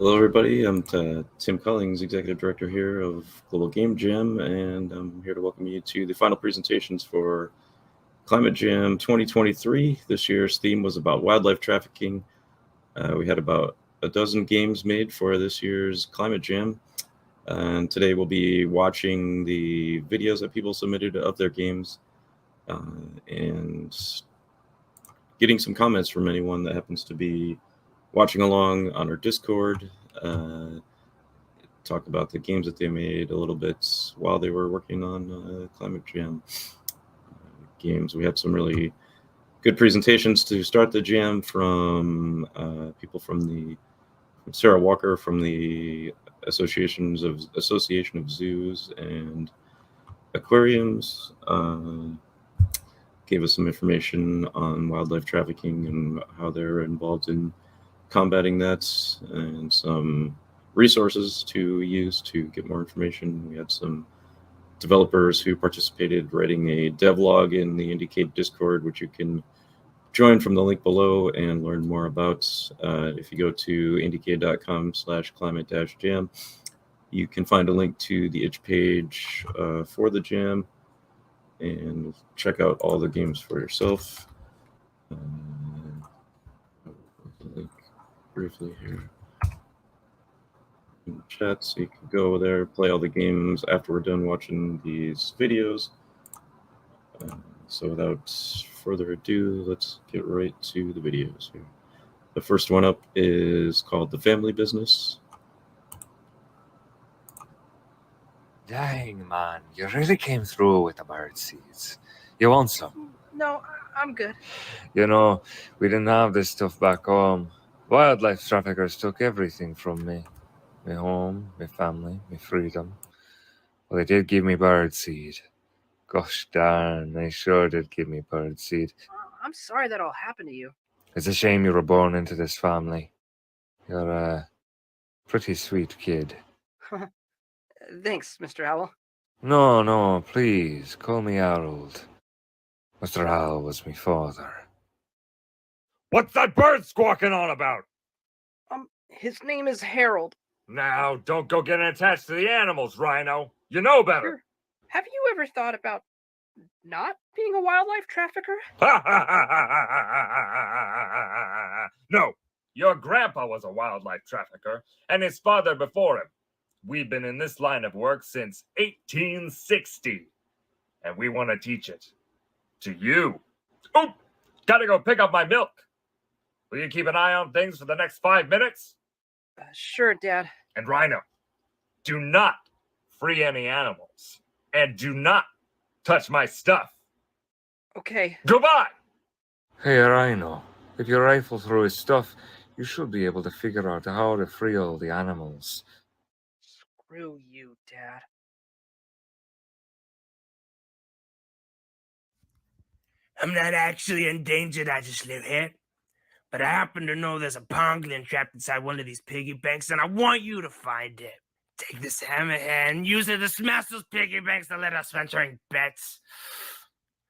Hello, everybody. I'm Tim Cullings, Executive Director here of Global Game Jam, and I'm here to welcome you to the final presentations for Climate Jam 2023. This year's theme was about wildlife trafficking. We had about a dozen games made for this year's Climate Jam, and today we'll be watching the videos that people submitted of their games and getting some comments from anyone that happens to be watching along on our Discord. Talk about the games that they made a little bit while they were working on Climate Jam games. We had some really good presentations to start the jam from people from Sarah Walker from the Association of Zoos and Aquariums. Gave us some information on wildlife trafficking and how they're involved in combating that, and some resources to use to get more information. We had some developers who participated writing a devlog in the Indiecade Discord, which you can join from the link below and learn more about. If you go to indiecade.com/climate-jam, you can find a link to the itch page for the jam and check out all the games for yourself. Link briefly here in the chat, so you can go there, play all the games after we're done watching these videos. So without further ado, let's get right to the videos here. The first one up is called The Family Business. Dang, man, you really came through with the bird seeds. You want some? No, I'm good. You know, we didn't have this stuff back home. Wildlife traffickers took everything from me. My home, my family, my freedom. Well, they did give me bird seed. Gosh darn, they sure did give me bird seed. I'm sorry that all happened to you. It's a shame you were born into this family. You're a pretty sweet kid. Thanks, Mr. Owl. No, please, call me Harold. Mr. Owl was my father. What's that bird squawking on about? His name is Harold. Now, don't go getting attached to the animals, Rhino. You know better. Have you ever thought about not being a wildlife trafficker? No, your grandpa was a wildlife trafficker, and his father before him. We've been in this line of work since 1860, and we want to teach it to you. Oh, gotta go pick up my milk. Will you keep an eye on things for the next 5 minutes? Sure, Dad. And Rhino, do not free any animals, and do not touch my stuff. Okay. Goodbye! Hey, Rhino, if you rifle through his stuff, you should be able to figure out how to free all the animals. Screw you, Dad. I'm not actually endangered, I just live here. But I happen to know there's a pangolin trapped inside one of these piggy banks, and I want you to find it. Take this hammer here and use it to smash those piggy banks and let us venturing bets.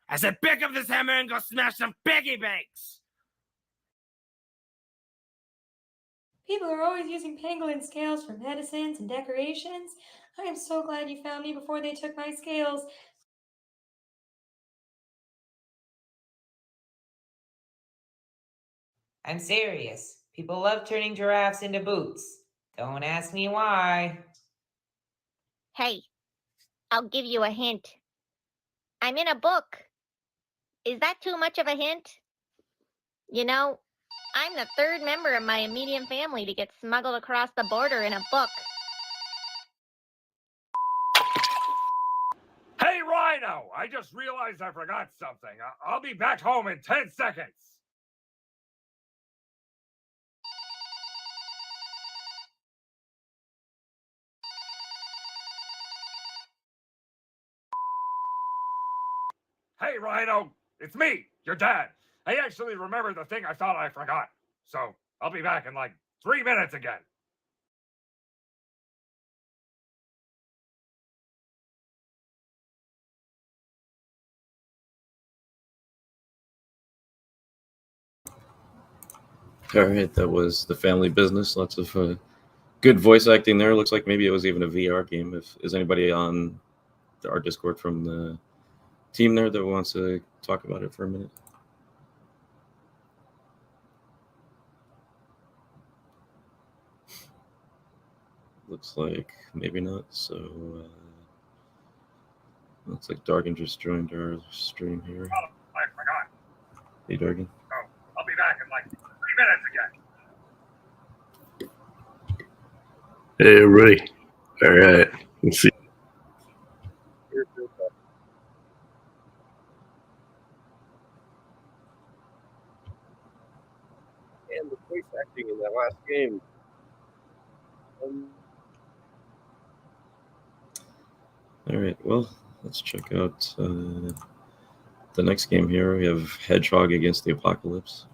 I said pick up this hammer and go smash some piggy banks! People are always using pangolin scales for medicines and decorations. I am so glad you found me before they took my scales. I'm serious. People love turning giraffes into boots. Don't ask me why. Hey, I'll give you a hint. I'm in a book. Is that too much of a hint? You know, I'm the third member of my immediate family to get smuggled across the border in a book. Hey, Rhino! I just realized I forgot something. I'll be back home in 10 seconds. Hey, Rhino! It's me, your dad. I actually remembered the thing I thought I forgot. So, I'll be back in like 3 minutes again. All right, that was The Family Business. Lots of good voice acting there. Looks like maybe it was even a VR game. If is anybody on our Discord from the team there that wants to talk about it for a minute? Looks like maybe not. So looks like Dargan just joined our stream here. Oh, I forgot. Hey, Dargan. Oh, I'll be back in like 3 minutes again. Hey, everybody. All right. Let's see. And the voice acting in that last game. All right. Well, let's check out the next game here. We have Hedgehog against the Apocalypse.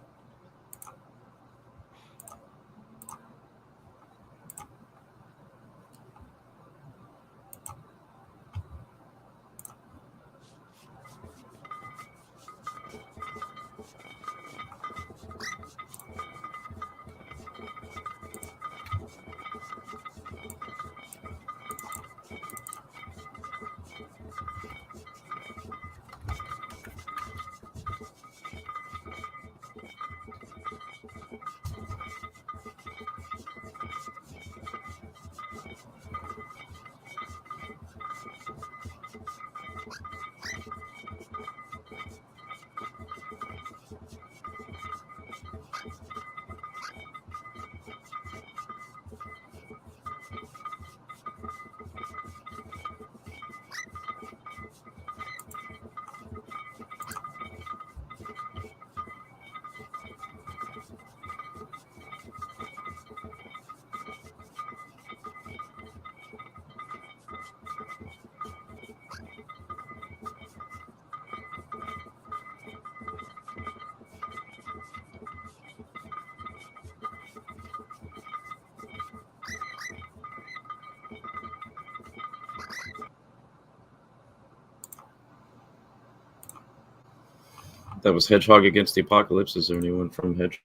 That was Hedgehog against the Apocalypse. Is there anyone from Hedgehog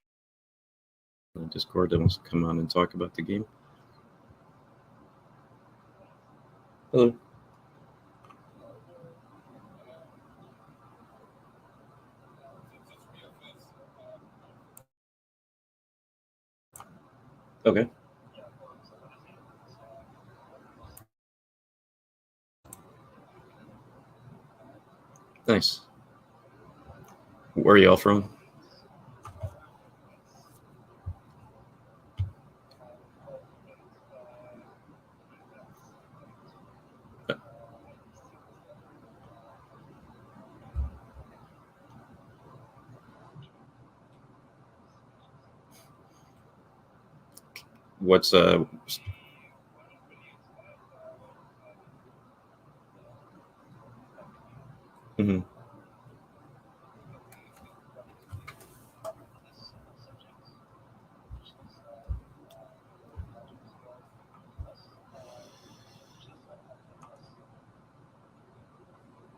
on Discord that wants to come on and talk about the game? Hello. Okay. Nice. Where are y'all from? What's mhm.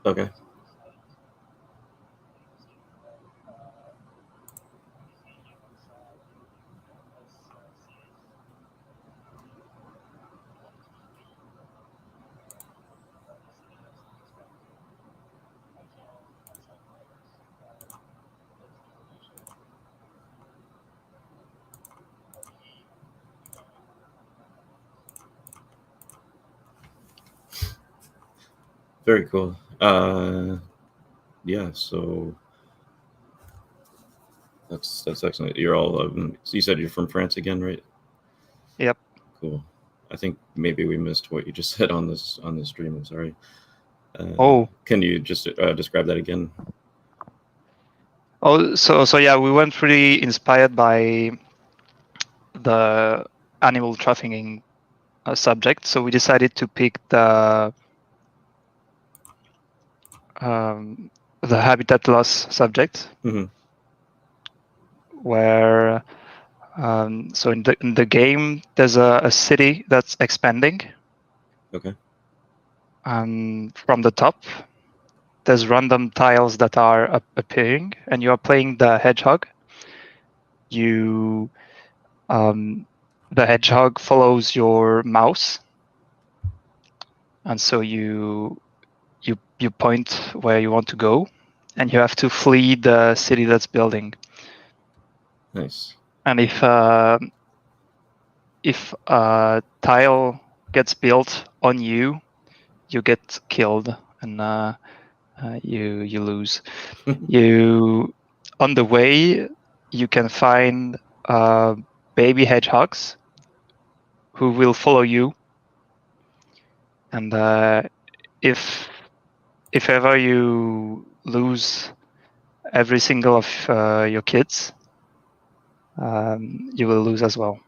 Okay. Very cool. Yeah, so that's excellent. You're all so you said you're from France again, right? Yep. Cool. I think maybe we missed what you just said on this stream. I'm sorry. Can you just describe that again? Oh, so yeah, we weren't really inspired by the animal trafficking subject, so we decided to pick the habitat loss subject, Mm-hmm. where so in the game there's a city that's expanding. Okay. From the top, there's random tiles that are appearing, and you are playing the hedgehog. You the hedgehog follows your mouse, and so you point where you want to go, and you have to flee the city that's building. Nice. And if a tile gets built on you, you get killed, and you lose. You on the way you can find baby hedgehogs who will follow you, and if ever you lose every single of your kids, you will lose as well.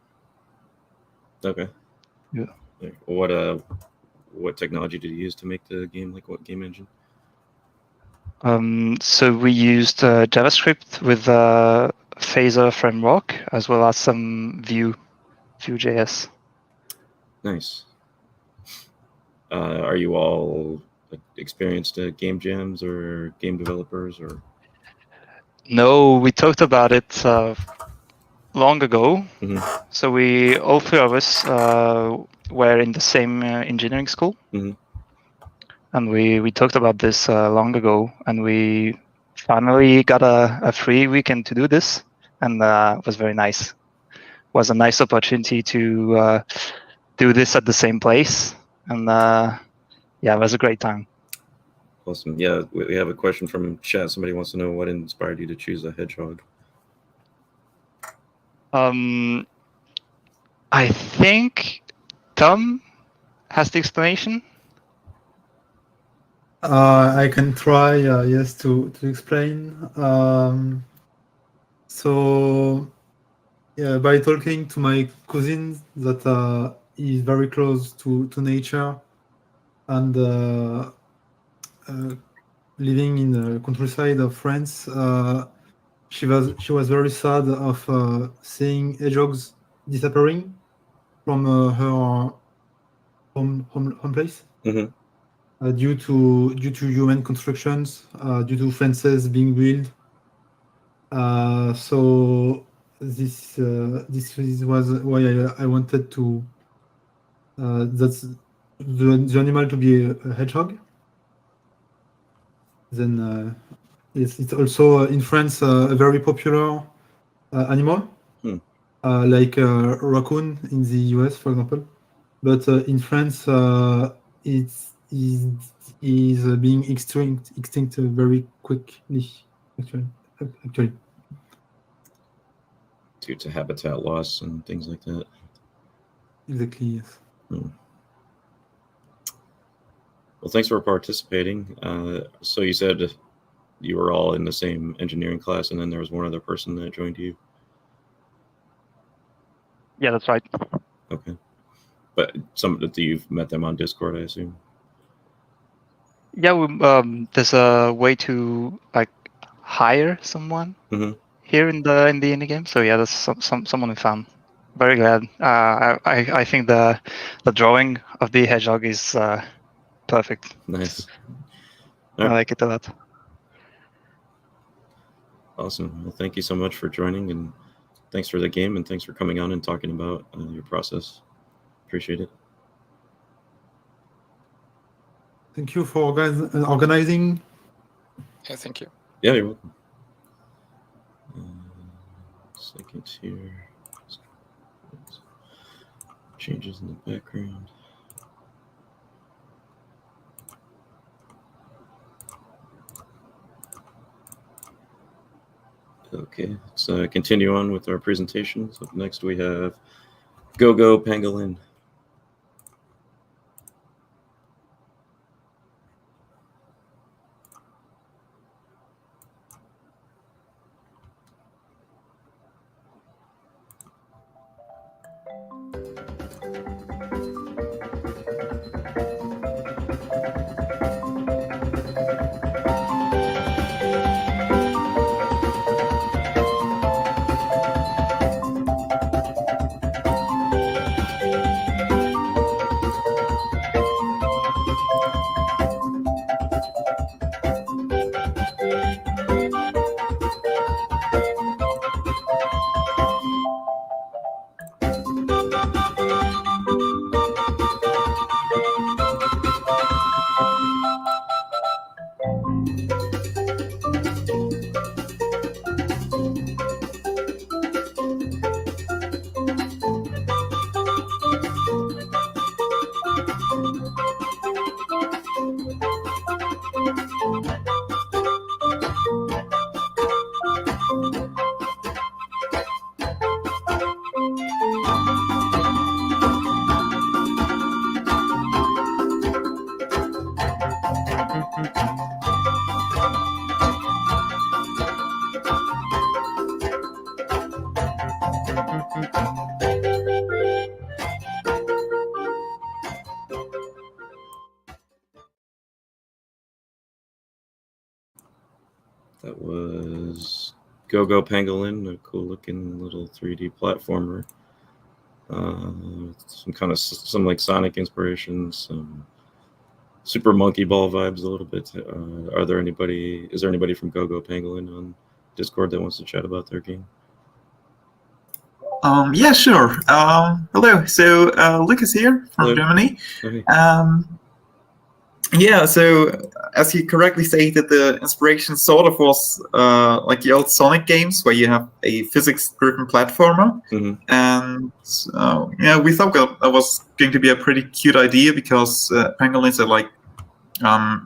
Okay. Yeah. What technology did you use to make the game? Like what game engine? So we used JavaScript with Phaser framework, as well as some Vue.js. Nice. Are you all experienced game jams or game developers or? No, we talked about it long ago. Mhm. So all three of us were in the same engineering school. Mhm. And we talked about this long ago, and we finally got a free weekend to do this, and it was very nice. It was a nice opportunity to do this at the same place, and it was a great time. Awesome. Yeah, we have a question from chat. Somebody wants to know what inspired you to choose a hedgehog. I think Tom has the explanation. I can try, yes, to explain. So, yeah, by talking to my cousin that is very close to nature and living in the countryside of France, she was very sad of seeing hedgehogs disappearing from her home place. Mhm. Due to human constructions, due to fences being built. So this was why I wanted to that's the animal to be a hedgehog. Then it's also in France a very popular animal, like raccoon in the US, for example. But in France, it is being extinct very quickly, actually. Due to habitat loss and things like that. Exactly, yes. Well, thanks for participating. So you said you were all in the same engineering class, and then there was one other person that joined you? Yeah, that's right. Okay. But you've met them on Discord, I assume? Yeah, there's a way to hire someone here in the indie game. So yeah, that's someone we found. Very glad. I think the drawing of the hedgehog is perfect. Nice. I like it a lot. Awesome. Well, thank you so much for joining, and thanks for the game, and thanks for coming on and talking about your process. Appreciate it. Thank you for organizing. Yeah, thank you. Yeah, you're welcome. Second here. Changes in the background. Okay, let's continue on with our presentations. Up next we have Go Pangolin. That was Go-Go Pangolin, a cool-looking little 3D platformer. Some like Sonic inspirations, some Super Monkey Ball vibes a little bit. Is there anybody from Go-Go Pangolin on Discord that wants to chat about their game? Yeah, sure. Hello. So Lucas here from Hello. Germany. Okay. Yeah, so as you correctly stated, the inspiration sort of was like the old Sonic games where you have a physics-driven platformer. Mhm. And yeah, we thought that was going to be a pretty cute idea because pangolins are like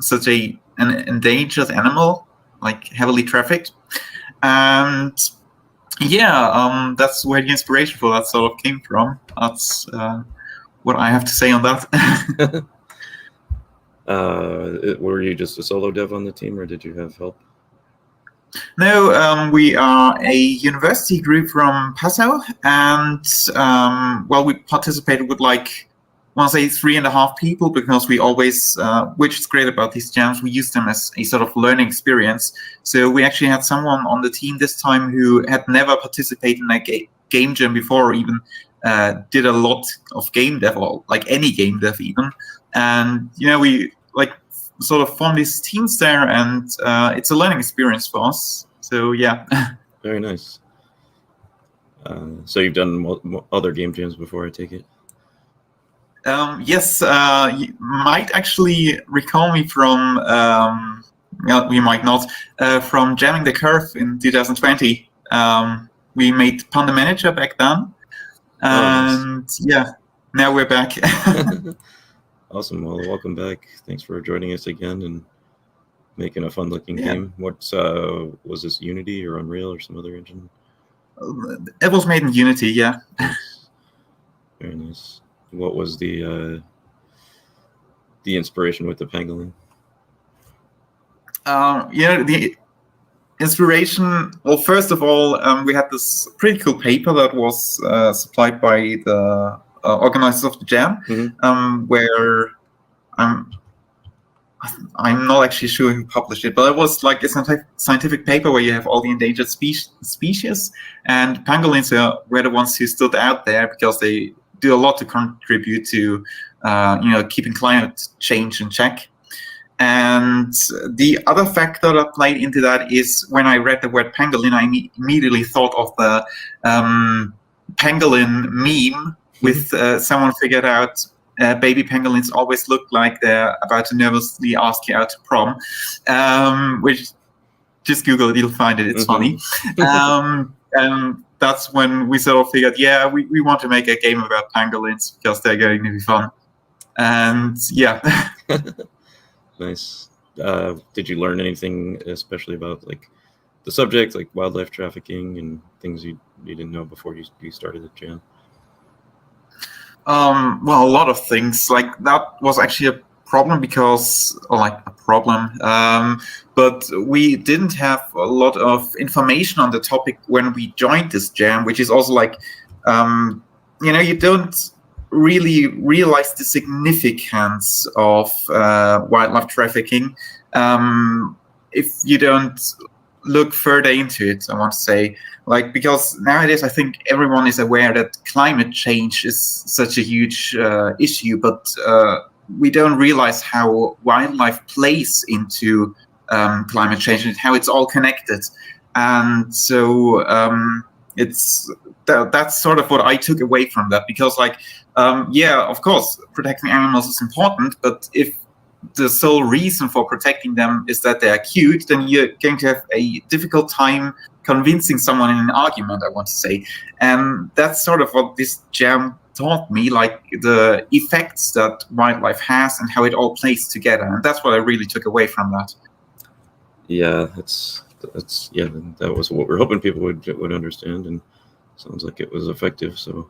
such an endangered animal, like heavily trafficked. And yeah, that's where the inspiration for that sort of came from. That's what I have to say on that. Were you just a solo dev on the team, or did you have help? No, we are a university group from Passau, and well, we participated with like, I want to say 3.5 people because we always, which is great about these jams, we use them as a sort of learning experience. So we actually had someone on the team this time who had never participated in a game jam before, or even did a lot of game dev, or like any game dev even. And you know, we like sort of form these teams there, and it's a learning experience for us. So yeah. Very nice. So you've done other game jams before, I take it? Yes, you might actually recall me from, well, you might not, from Jamming the Curve in 2020. We made Panda Manager back then, and nice. Yeah, now we're back. Awesome. Well, welcome back. Thanks for joining us again and making a fun-looking Yeah. game. What was this, Unity or Unreal or some other engine? It was made in Unity, yeah. Nice. Very nice. What was the inspiration with the pangolin? You know, the inspiration. Well, first of all, we had this pretty cool paper that was supplied by the organizers of the jam, where I'm not actually sure who published it, but it was like a scientific paper where you have all the endangered species, and pangolins were the ones who stood out there because they do a lot to contribute to you know, keeping climate change in check. And the other factor that played into that is when I read the word pangolin, I immediately thought of the pangolin meme with someone figured out baby pangolins always look like they're about to nervously ask you out to prom, which just Google it, you'll find it, it's funny. And that's when we sort of figured, yeah, we want to make a game about pangolins because they're going to be fun. And yeah. Nice. Did you learn anything especially about like the subject, like wildlife trafficking and things you didn't know before you started the jam? Well, a lot of things. Like that was actually a problem because, but we didn't have a lot of information on the topic when we joined this jam, which is also like, you know, you don't really realize the significance of wildlife trafficking if you don't look further into it, I want to say. Like, because nowadays I think everyone is aware that climate change is such a huge issue, but we don't realize how wildlife plays into climate change and how it's all connected. And so that's sort of what I took away from that, because like, yeah, of course, protecting animals is important, but if the sole reason for protecting them is that they are cute, then you're going to have a difficult time convincing someone in an argument, I want to say. And that's sort of what this jam taught me, like the effects that wildlife has and how it all plays together. And that's what I really took away from that. Yeah, that's yeah, that was what we're hoping people would understand, and sounds like it was effective. So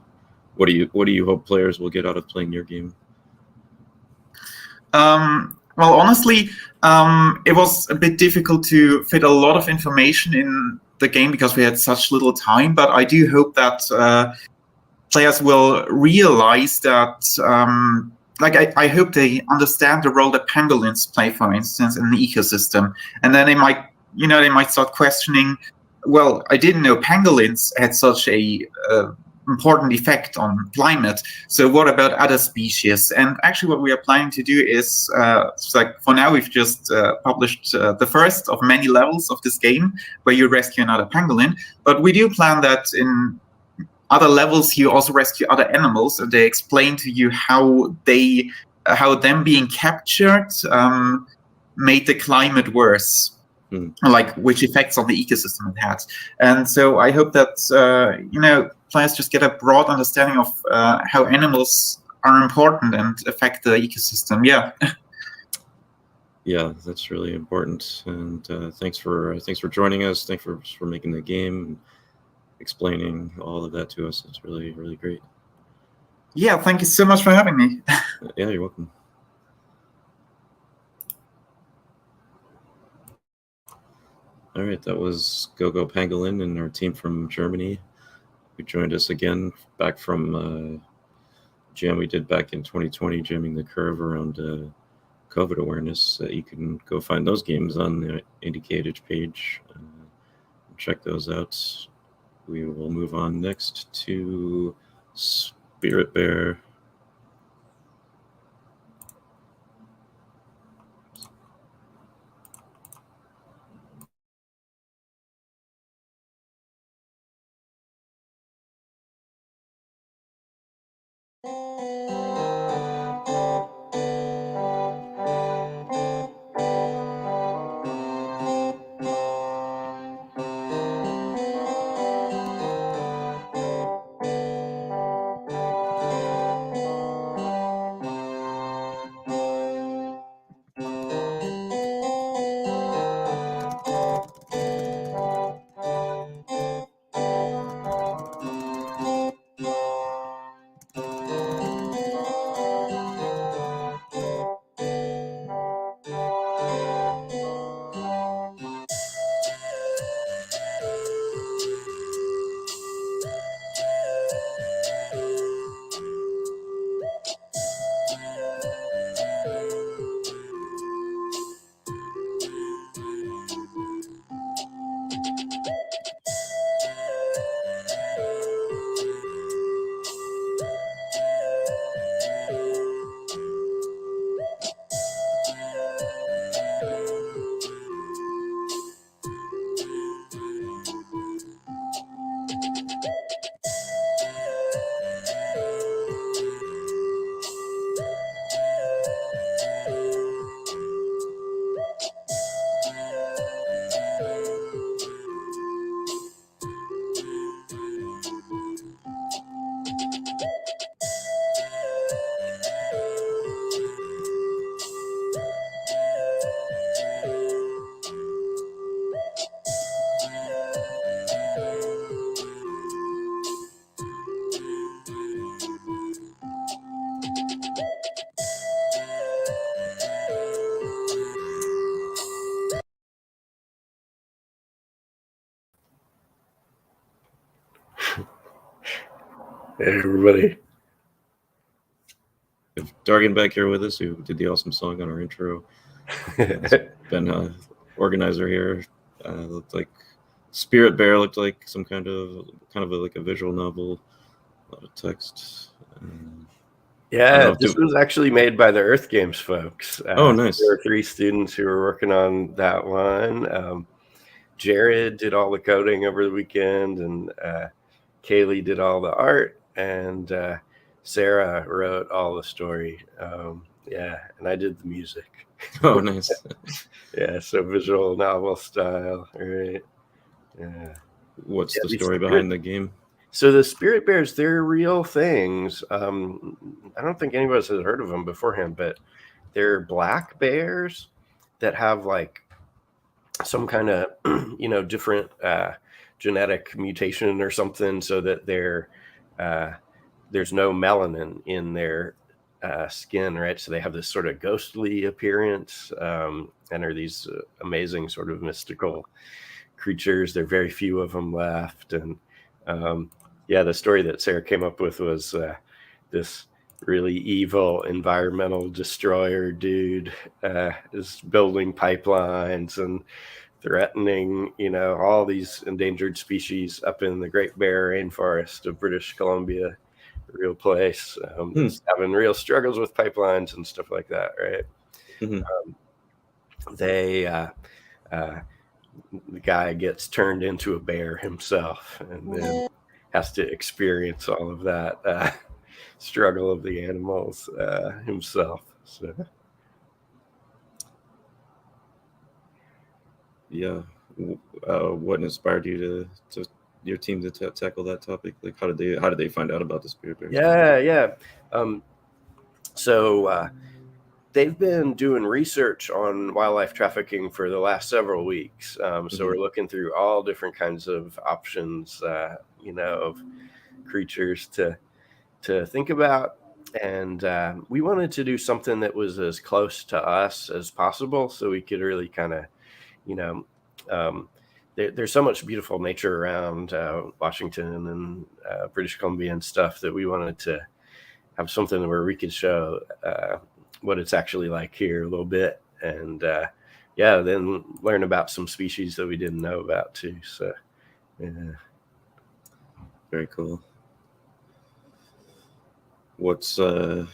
what do you hope players will get out of playing your game? Well, honestly, it was a bit difficult to fit a lot of information in the game because we had such little time, but I do hope that players will realize that, like, I hope they understand the role that pangolins play, for instance, in the ecosystem, and then they might they might start questioning, well, I didn't know pangolins had such a important effect on climate. So what about other species? And actually what we are planning to do is, for now we've just published the first of many levels of this game where you rescue another pangolin, but we do plan that in other levels you also rescue other animals, and they explain to you how them being captured made the climate worse. Like which effects on the ecosystem it had. And so I hope that players just get a broad understanding of how animals are important and affect the ecosystem. Yeah, that's really important. And thanks for joining us. Thanks for making the game and explaining all of that to us. It's really, really great. Yeah, thank you so much for having me. Yeah, you're welcome. All right, that was Gogo Pangolin and our team from Germany, who joined us again back from jam we did back in 2020, jamming the curve around COVID awareness. You can go find those games on the Indicated page. Check those out. We will move on next to Spirit Bear. Hey, everybody. We have Dargan back here with us, who did the awesome song on our intro. Ben, organizer here. Looked like Spirit Bear. Looked like some kind of like a visual novel. A lot of text. Yeah, this was actually made by the Earth Games folks. Oh, nice. There were 3 students who were working on that one. Jared did all the coding over the weekend, and Kaylee did all the art, and Sarah wrote all the story. And I did the music. Oh, nice. Yeah, so visual novel style, right? Yeah. What's the story behind the game? So the Spirit Bears, they're real things. I don't think anybody's has heard of them beforehand, but they're black bears that have like some kind of, different genetic mutation or something, so that there's no melanin in their skin, right? So they have this sort of ghostly appearance, and are these amazing sort of mystical creatures. There are very few of them left, and the story that Sarah came up with was this really evil environmental destroyer dude is building pipelines and threatening, all these endangered species up in the Great Bear Rainforest of British Columbia, a real place, that's having real struggles with pipelines and stuff like that, right? The guy gets turned into a bear himself and then has to experience all of that struggle of the animals himself. So. Yeah. What inspired you to your team to tackle that topic? Like, how did they find out about the spirit bear? Yeah. So they've been doing research on wildlife trafficking for the last several weeks. So we're looking through all different kinds of options, of creatures to think about. And we wanted to do something that was as close to us as possible, so we could really kind of, there's so much beautiful nature around Washington and British Columbia and stuff that we wanted to have something where we could show what it's actually like here a little bit, and then learn about some species that we didn't know about too. So, yeah. Very cool. What's is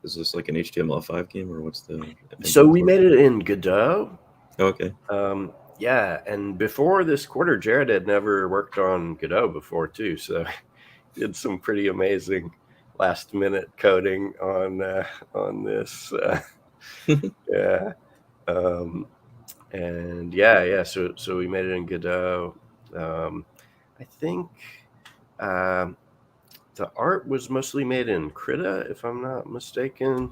this like an HTML5 game, or what's the? So we made it in Godot. Okay. Yeah, and before this quarter, Jared had never worked on Godot before too, so he did some pretty amazing last minute coding on this. Yeah. So we made it in Godot. I think the art was mostly made in Krita, if I'm not mistaken.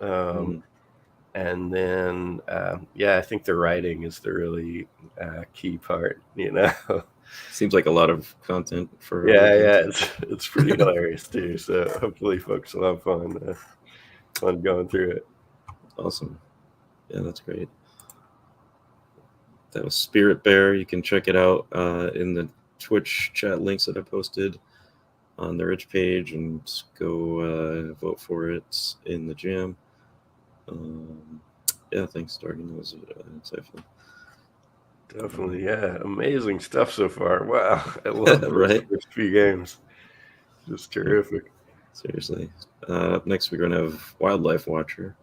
And then, I think the writing is the really key part, Seems like a lot of content for. It's pretty hilarious too. So hopefully folks will have fun going through it. Awesome. Yeah, that's great. That was Spirit Bear. You can check it out in the Twitch chat links that I posted on the Rich page, and go vote for it in the jam. Thanks, Dargan. That was insightful. Definitely, yeah. Amazing stuff so far. Wow. I love the first few games. Just terrific. Seriously. Up next, we're going to have Wildlife Watcher.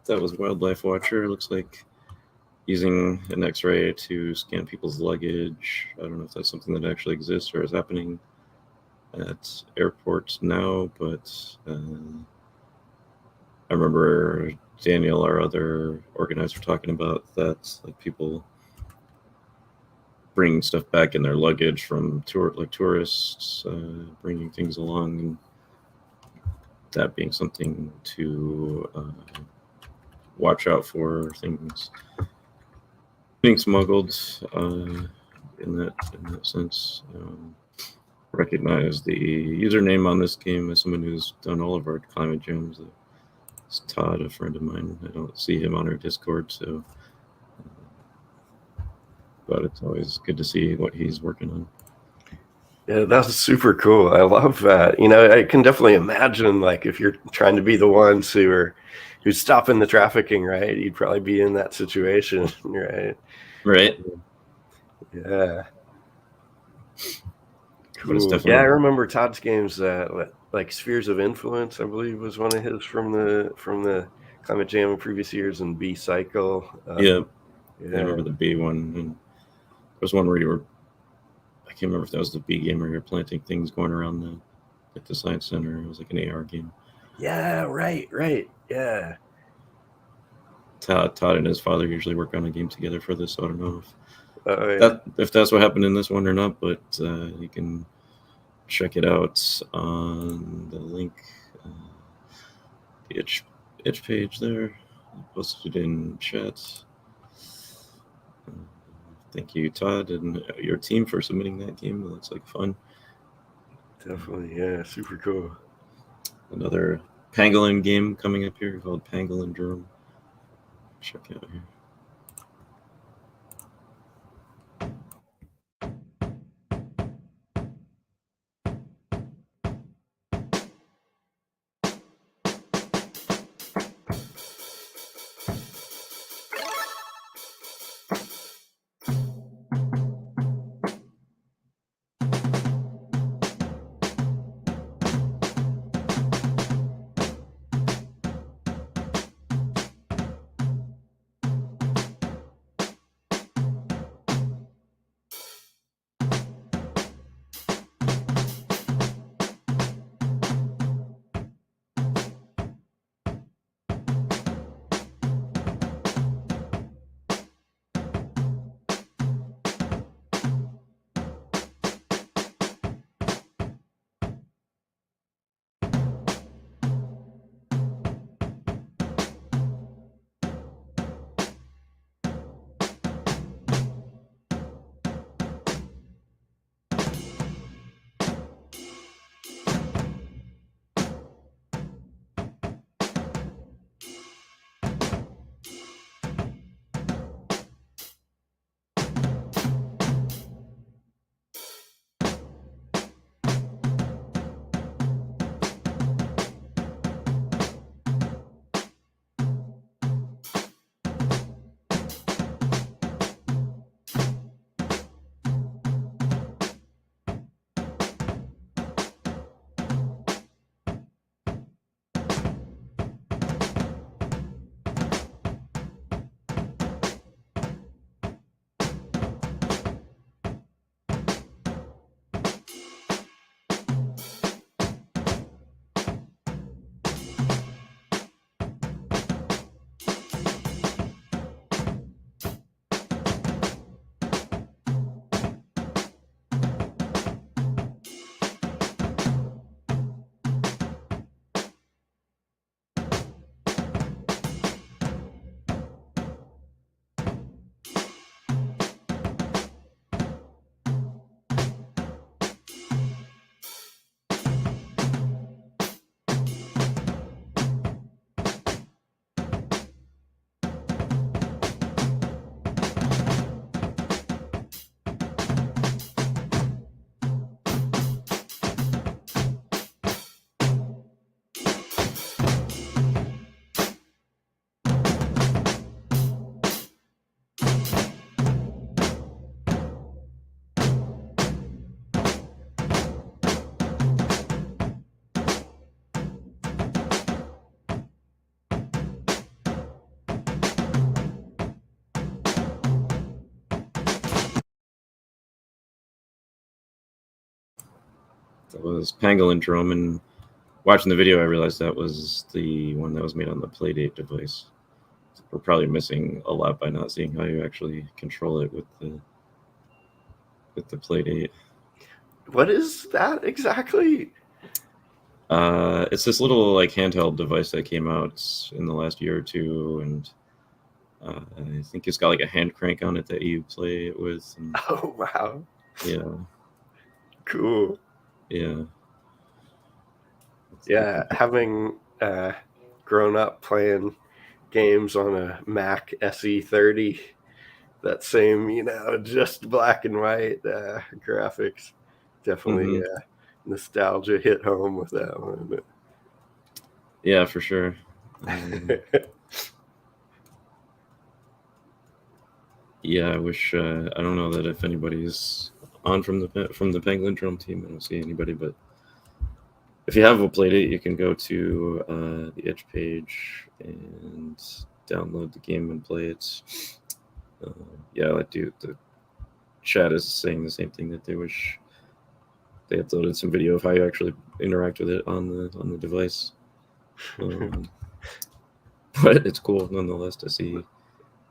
that was Wildlife Watcher. It looks like using an X-ray to scan people's luggage. I don't know if that's something that actually exists or is happening at airports now, but I remember Daniel, our other organizer, talking about that, like people bringing stuff back in their luggage from tourists, bringing things along, and that being something to watch out for, things being smuggled in that sense. Recognize the username on this game as someone who's done all of our climate gyms. It's Todd, a friend of mine. I don't see him on our Discord, so but it's always good to see what he's working on. Yeah, that's super cool. I love that. You know, I can definitely imagine, like, if you're trying to be the ones who's stopping the trafficking, right? You'd probably be in that situation, right? Right. Yeah. But it's Cool. definitely- Yeah, I remember Todd's games. Like Spheres of Influence, I believe, was one of his from the Climate Jam in previous years, and B Cycle. Yeah. I remember the B one, and there was one where you were, I can't remember if that was the B game where you were planting things going around at the Science Center. It was like an AR game. Yeah, right. Yeah. Todd and his father usually work on a game together for this, so I don't know Yeah. if that's what happened in this one or not, but you can check it out on the link, the itch page there. I posted it in chat. Thank you, Todd, and your team for submitting that game. It looks like fun. Definitely, yeah, super cool. Another Pangolin game coming up here called Pangolin Drone. Check it out here. That was Pangolin Drum, and watching the video, I realized that was the one that was made on the Playdate device. We're probably missing a lot by not seeing how you actually control it with the Playdate. What is that exactly? It's this little like handheld device that came out in the last year or two, and I think it's got like a hand crank on it that you play it with. And, Oh, wow. yeah, Cool. yeah. Yeah, having grown up playing games on a Mac SE30, that same, just black and white graphics, definitely nostalgia hit home with that one. Yeah, for sure. Yeah, I wish. I don't know that if anybody's on from the Pangolin Drum team. I don't see anybody, but if you have a Playdate, you can go to the itch page and download the game and play it. Yeah, like the chat is saying the same thing, that they wish they uploaded some video of how you actually interact with it on the device. But it's cool nonetheless to see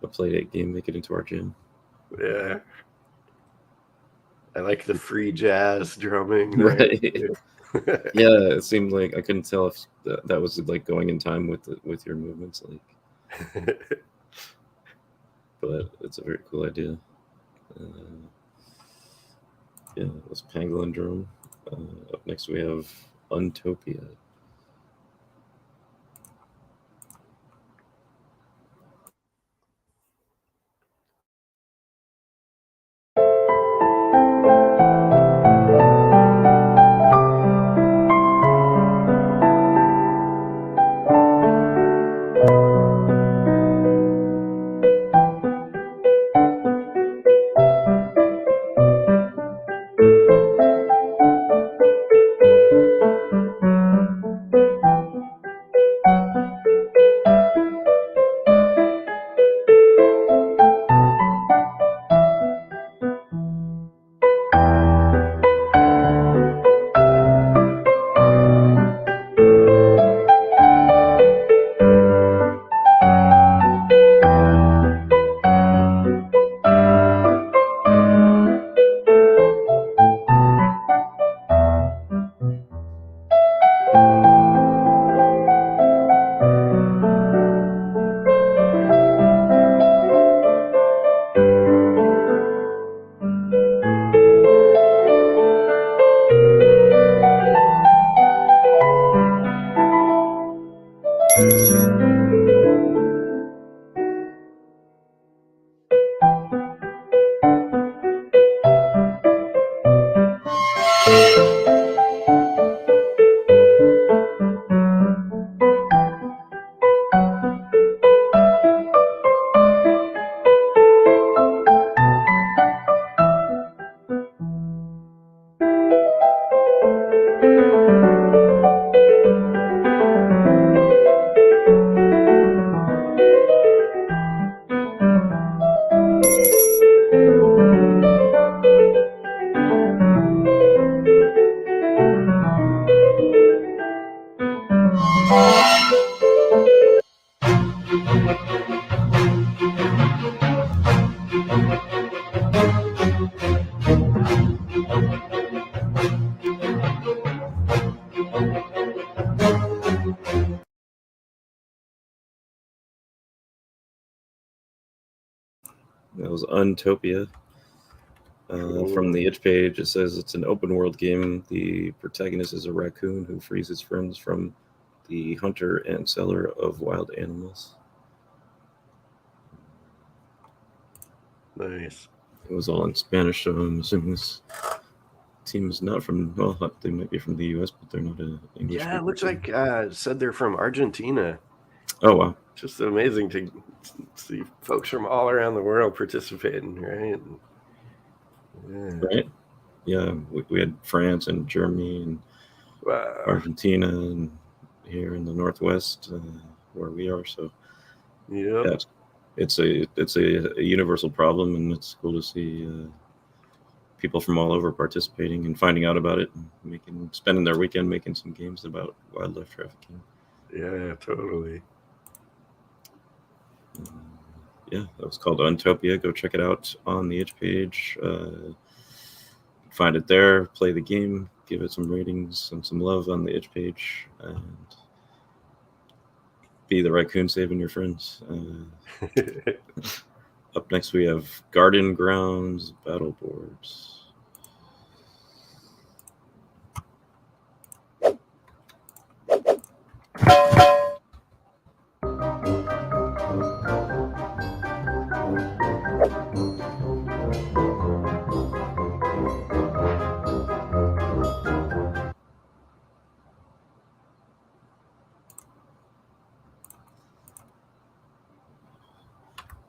a Playdate game make it into our gym. Yeah. I like the free jazz drumming. Right. Yeah, it seemed like I couldn't tell if that was like going in time with your movements, like. But it's a very cool idea. Yeah, it was Pangolin Drum. Up next we have Untopia. That was Untopia. From the itch page, it says it's an open world game. The protagonist is a raccoon who frees his friends from the hunter and seller of wild animals. Nice. It was all in Spanish, so I'm assuming this team is not from, well, they might be from the US, but they're not an English. Yeah, it looks like said they're from Argentina. Oh, wow. Just amazing to see folks from all around the world participating, right? Yeah. Right? Yeah, we had France and Germany and Argentina and here in the Northwest where we are. So yeah, it's a universal problem, and it's cool to see people from all over participating and finding out about it, and spending their weekend making some games about wildlife trafficking. Yeah, totally. Yeah, that was called Untopia. Go check it out on the itch page. Find it there, play the game, give it some ratings and some love on the itch page, and be the raccoon saving your friends. Up next, we have Garden Grounds Battle Boards.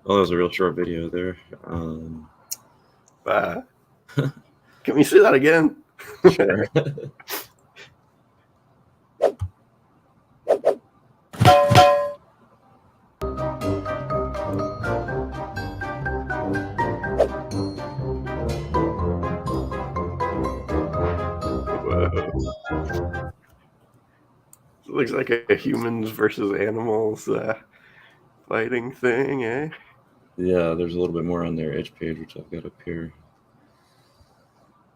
Well, that was a real short video there. Can we see that again? Sure. Whoa. It looks like a humans versus animals fighting thing, eh? Yeah, there's a little bit more on their itch page, which I've got up here.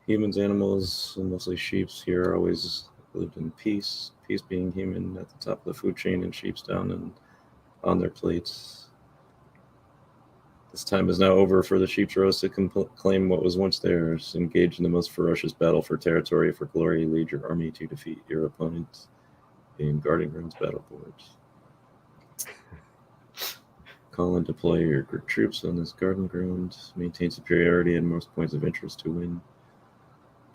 Humans, animals, and mostly sheeps here always lived in peace. Peace being human at the top of the food chain and sheep's down and on their plates. This time is now over for the sheep's roast to claim what was once theirs. Engage in the most ferocious battle for territory, for glory. Lead your army to defeat your opponents in Garden Grounds battle boards. Call and deploy your troops on this garden ground. Maintain superiority and most points of interest to win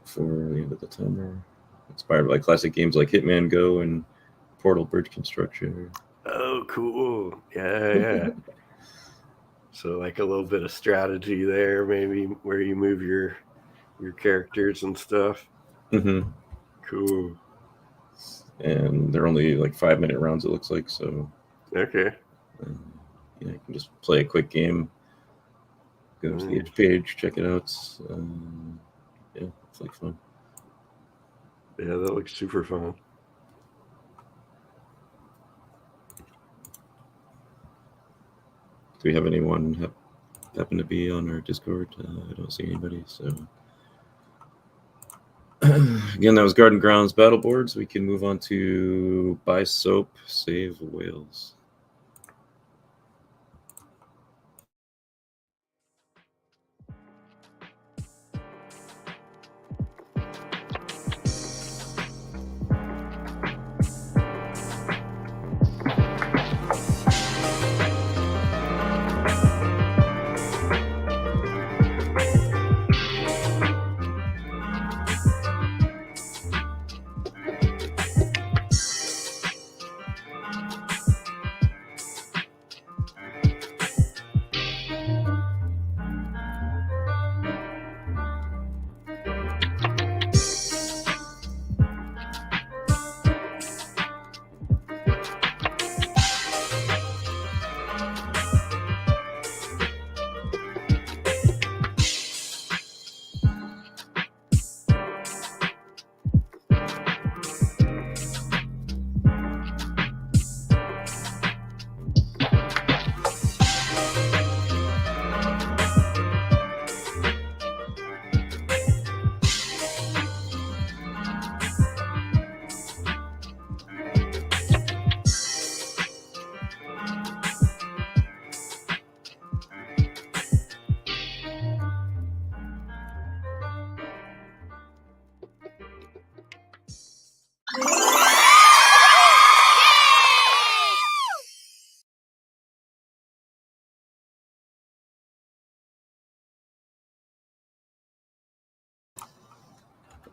before the end of the timer. Inspired by classic games like Hitman Go and Portal Bridge Construction. Oh, cool. Yeah. So like a little bit of strategy there, maybe where you move your characters and stuff. Mm-hmm. Cool. And they're only like 5-minute rounds, it looks like. So okay. Yeah, you can just play a quick game. Go to the itch page, check it out. Yeah, it's like fun. Yeah, that looks super fun. Do we have anyone happen to be on our Discord? I don't see anybody, so. Again, that was Garden Grounds Battle Boards. We can move on to Buy Soap, Save Whales.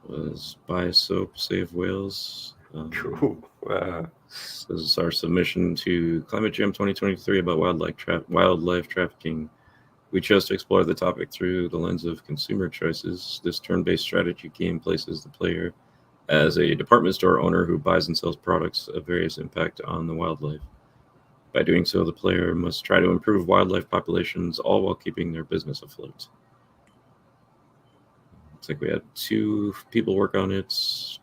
Was Buy Soap, Save Whales. Cool. Wow. This is our submission to Climate Jam 2023 about wildlife trafficking. We chose to explore the topic through the lens of consumer choices. This turn-based strategy game places the player as a department store owner who buys and sells products of various impact on the wildlife. By doing so, the player must try to improve wildlife populations, all while keeping their business afloat. Looks like we had 2 people work on it.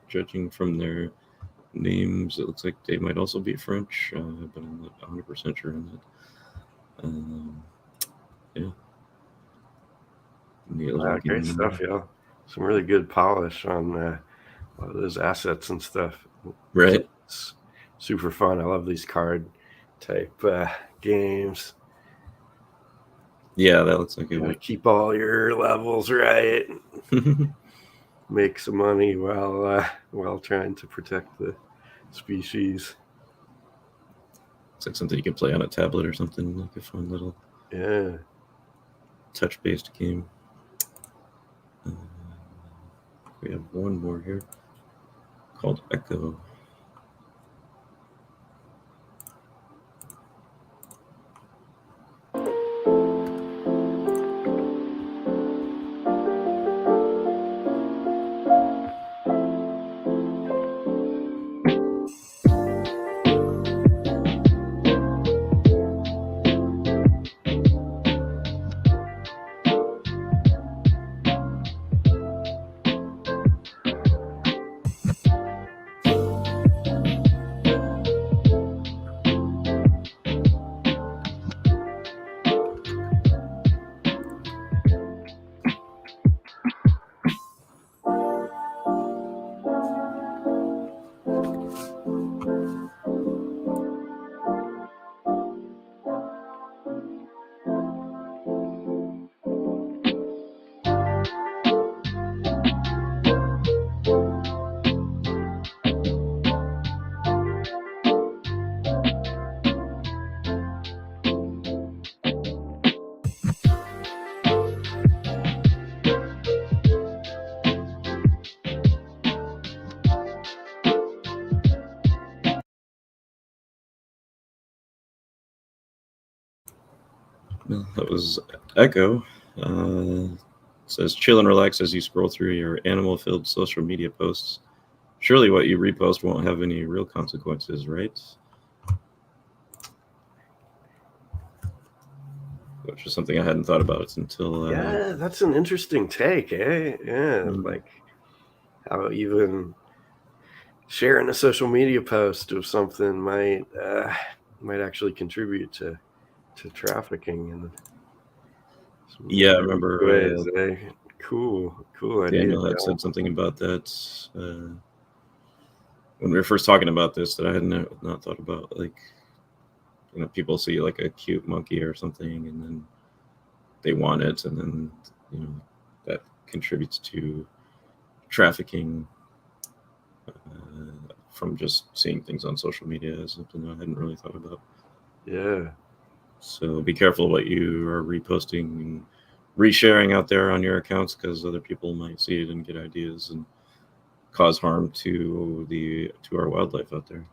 Judging from their names, it looks like they might also be French, but I'm not 100% sure on that. Yeah. Great stuff, yeah. Some really good polish on a lot of those assets and stuff. Right. It's super fun. I love these card type games. Yeah, that looks like it would keep all your levels right. Make some money while trying to protect the species. It's like something you can play on a tablet or something, like a fun little touch-based game. We have one more here called Echo. Well, that was Echo. It says, chill and relax as you scroll through your animal-filled social media posts. Surely what you repost won't have any real consequences, right? Which is something I hadn't thought about until... yeah, that's an interesting take, eh? Yeah, like how even sharing a social media post of something might actually contribute to trafficking. And yeah, I remember ways, cool idea. Daniel had said something about that when we were first talking about this, that I had not thought about. Like, you know, people see like a cute monkey or something and then they want it, and then, you know, that contributes to trafficking from just seeing things on social media is something I hadn't really thought about. Yeah. So be careful what you are reposting and resharing out there on your accounts, because other people might see it and get ideas and cause harm to our wildlife out there.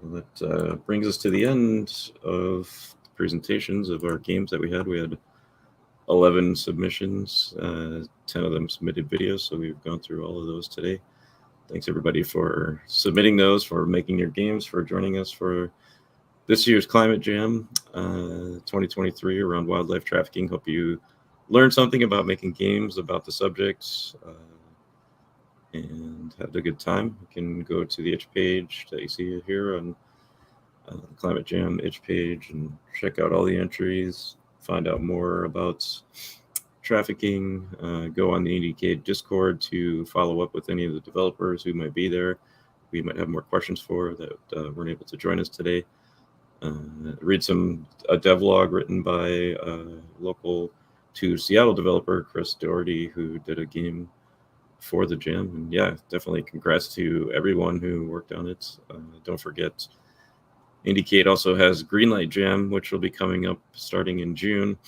So that brings us to the end of the presentations of our games that we had. We had 11 submissions, 10 of them submitted videos, so we've gone through all of those today. Thanks everybody for submitting those, for making your games, for joining us for this year's Climate Jam 2023 around wildlife trafficking. Hope you learned something about making games about the subjects and had a good time. You can go to the itch page that you see here on the Climate Jam itch page and check out all the entries, find out more about trafficking, go on the IndieCade Discord to follow up with any of the developers who might be there. We might have more questions for that weren't able to join us today. Read a devlog written by local to Seattle developer Chris Doherty, who did a game for the jam. And yeah, definitely congrats to everyone who worked on it. Don't forget, IndieCade also has Greenlight Jam, which will be coming up starting in June,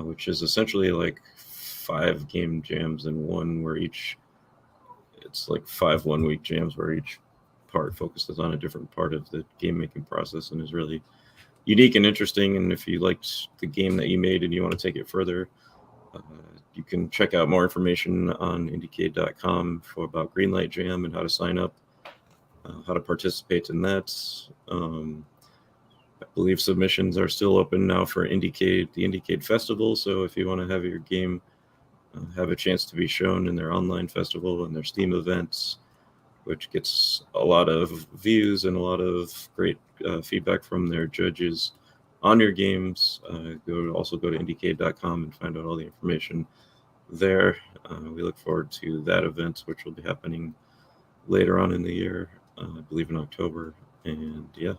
which is essentially like 5 game jams in one, where it's like 5 one-week jams where each part focuses on a different part of the game making process and is really unique and interesting. And if you liked the game that you made and you want to take it further, you can check out more information on IndieCade.com about Greenlight Jam and how to sign up, how to participate in that. I believe submissions are still open now for Indiecade, the Indiecade Festival. So if you want to have your game have a chance to be shown in their online festival and their Steam events, which gets a lot of views and a lot of great feedback from their judges on your games, also go to indiecade.com and find out all the information there. We look forward to that event, which will be happening later on in the year, I believe in October. And yeah,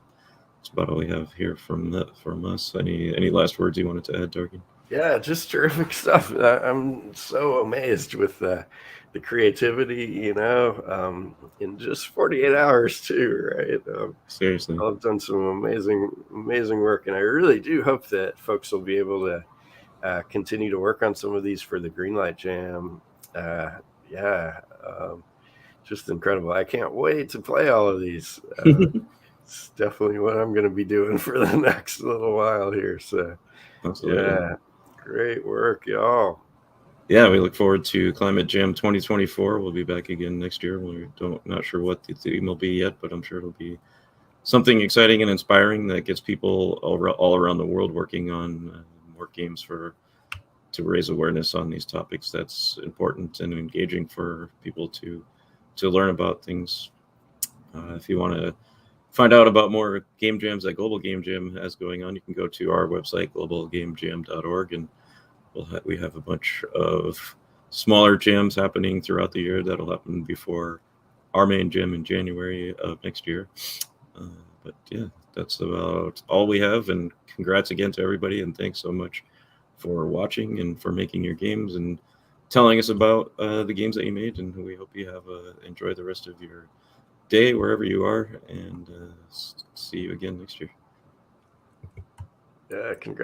that's about all we have here from us. Any last words you wanted to add, Darky? Yeah, just terrific stuff. I'm so amazed with the creativity, in just 48 hours too, right? Seriously. I've done some amazing work, and I really do hope that folks will be able to continue to work on some of these for the Greenlight Jam. Just incredible. I can't wait to play all of these. It's definitely what I'm going to be doing for the next little while here. So, Absolutely. Yeah, great work, y'all. Yeah, we look forward to Climate Jam 2024. We'll be back again next year. Not sure what the theme will be yet, but I'm sure it'll be something exciting and inspiring that gets people all around the world working on more games to raise awareness on these topics. That's important and engaging for people to learn about things. If you want to find out about more game jams that Global Game Jam has going on, you can go to our website, globalgamejam.org, and we have a bunch of smaller jams happening throughout the year that'll happen before our main jam in January of next year. But yeah, that's about all we have. And congrats again to everybody, and thanks so much for watching and for making your games and telling us about the games that you made. And we hope you have enjoy the rest of your day wherever you are, and see you again next year. Yeah, congrats.